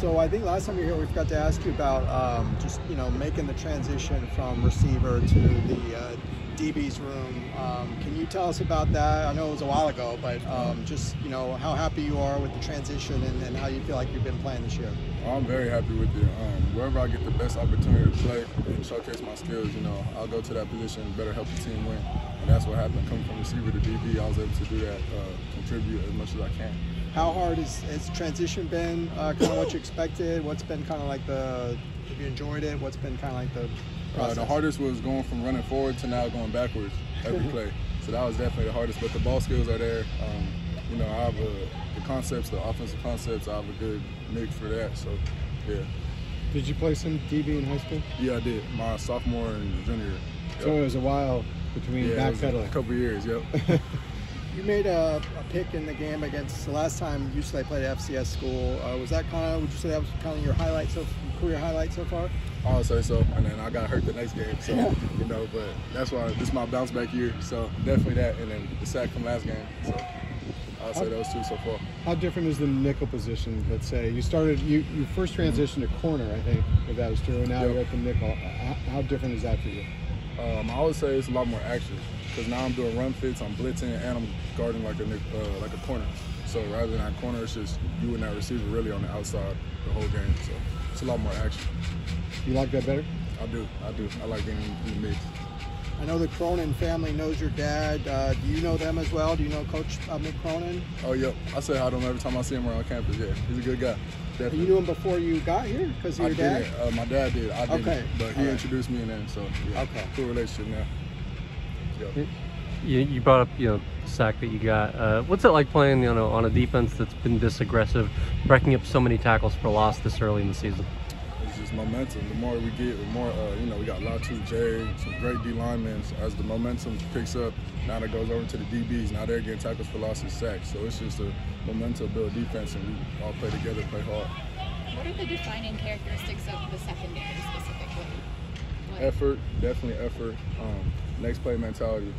So I think last time you were here, we forgot to ask you about just making the transition from receiver to the DB's room. Can you tell us about that? I know it was a while ago, but just how happy you are with the transition and how you feel like you've been playing this year. I'm very happy with it. Wherever I get the best opportunity to play and showcase my skills, I'll go to that position, better help the team win. And that's what happened. Coming from receiver to DB, I was able to do that, contribute as much as I can. How hard has transition been? Kind of what you expected? What's been kind of like have you enjoyed it? What's been kind of like the process? The hardest was going from running forward to now going backwards every play. So that was definitely the hardest, but the ball skills are there. I have the concepts, the offensive concepts, I have a good mix for that, so yeah. Did you play some DB in high school? Yeah, I did. My sophomore and junior year. Yep. So it was a while between backpedaling. A couple of years, yep. You made a pick in the game against the last time UCLA played at FCS school. Was that would you say that was kind of your career highlight so far? I would say so, and then I got hurt the next game, so but that's why this is my bounce back year, so definitely that, and then the sack from last game, so I'll say those two so far. How different is the nickel position? Let's say you first transitioned to corner, I think, if that was true, and now you're at the nickel. How different is that for you? I would say it's a lot more action, because now I'm doing run fits, I'm blitzing, and I'm guarding like a corner. So rather than that corner, it's just you and that receiver really on the outside the whole game. So it's a lot more action. You like that better? I do. I like being in the mix. I know the Cronin family knows your dad. Do you know them as well? Do you know Coach Mick Cronin? Oh, yep. I say hi to him every time I see him around campus. Yeah, he's a good guy. Definitely. You knew him before you got here because of your dad? Didn't. My dad did. I didn't. Okay. But he introduced me and then, so yeah. Okay. Cool relationship now. Yep. You brought up the sack that you got. What's it like playing on a defense that's been this aggressive, breaking up so many tackles for loss this early in the season? It's just momentum. The more we get, the more we got Latu, Jay, some great D linemen. As the momentum picks up, now that goes over to the DBs. Now they're getting tackles for loss and sacks. So it's just a momentum build defense, and we all play together, play hard. What are the defining characteristics of the secondary specifically? Effort, definitely effort. Next play mentality.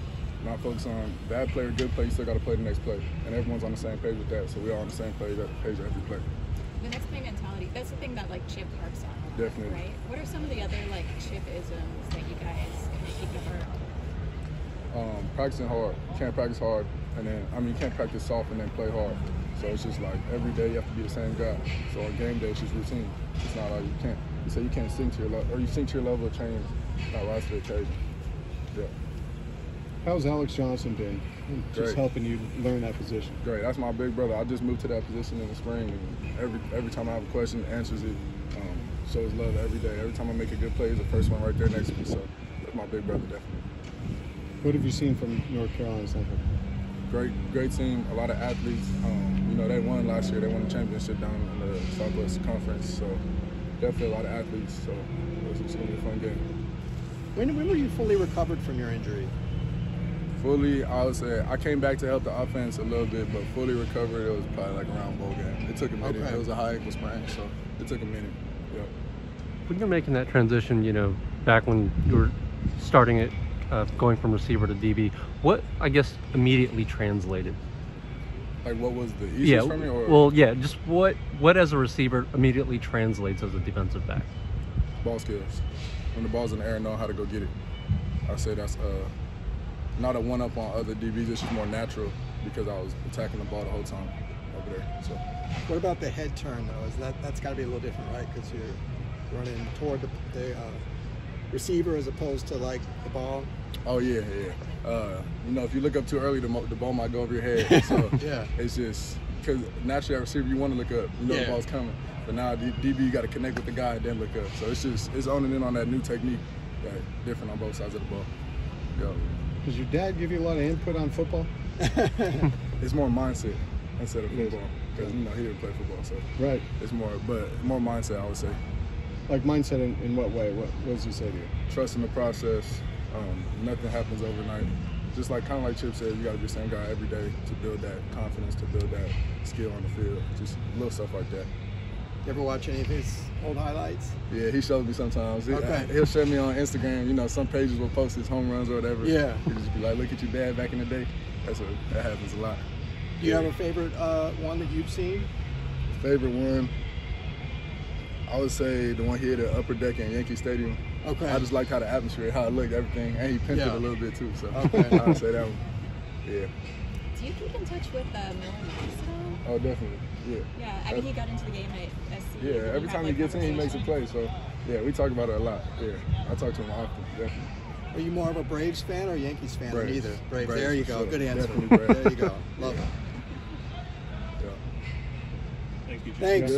Not focus on bad play or good play, you still got to play the next play. And everyone's on the same page with that, so we're all on the same page every play. The next play mentality, that's the thing that Chip harps on a lot, definitely. Right? What are some of the other Chip-isms that you guys keep to heart? Practicing hard. You can't practice hard, and then, you can't practice soft and then play hard. So it's just every day you have to be the same guy. So on game day, it's just routine. It's not you can't sink to your level, or you sink to your level of training, not rise to the occasion. Yeah. How's Alex Johnson been? Just helping you learn that position. Great. That's my big brother. I just moved to that position in the spring, and every time I have a question, answers it, shows love every day. Every time I make a good play, he's the first one right there next to me. So that's my big brother, definitely. What have you seen from North Carolina Central? Great team. A lot of athletes. They won last year. They won the championship down in the Southwest Conference. So definitely a lot of athletes. So it's gonna be a fun game. When were you fully recovered from your injury? Fully, I would say I came back to help the offense a little bit, but fully recovered, it was probably around bowl game. It took a minute. Okay. It was a high ankle sprain, so it took a minute. Yeah. When you're making that transition, back when you were starting it, going from receiver to DB, what immediately translated? What was the easiest for me? Or? Well, yeah, just what as a receiver immediately translates as a defensive back? Ball skills. When the ball's in the air, know how to go get it. I say that's not a one-up on other DBs, it's just more natural because I was attacking the ball the whole time over there. So. What about the head turn, though? That's got to be a little different, right? Because you're running toward the receiver as opposed to, the ball? Oh, yeah. If you look up too early, the ball might go over your head. So yeah. It's just because naturally, as a receiver, you want to look up. The ball's coming. But now, DB, you got to connect with the guy and then look up. So it's owning in on that new technique, different on both sides of the ball. Yeah. Does your dad give you a lot of input on football? It's more mindset instead of football because he didn't play football, so right. It's more mindset, I would say. Like mindset in what way? What does he say to you? Trust in the process. Nothing happens overnight. Just kind of like Chip said, you got to be the same guy every day to build that confidence, to build that skill on the field. Just little stuff like that. You ever watch any of his old highlights? Yeah, he shows me sometimes. Okay. He'll show me on Instagram. Some pages will post his home runs or whatever. Yeah. He'll just be like, look at your dad back in the day. That happens a lot. Do you have a favorite one that you've seen? Favorite one? I would say the one here, the upper deck in Yankee Stadium. Okay. I just liked how the atmosphere, how it looked, everything, and he pimped it a little bit too. So okay. I would say that one. Yeah. Do you keep in touch with Miller Max at all? Oh, definitely. Yeah. Yeah, I mean, he got into the game at SC. Yeah, every time he gets in, he makes a play. So, yeah, we talk about it a lot. Yeah, I talk to him often, definitely. Are you more of a Braves fan or Yankees fan? Braves. Or neither? Braves. Braves, There you go. sure. Good answer. Definitely Braves. There you go. Love it. Yeah. Thank you, Jim. Thanks.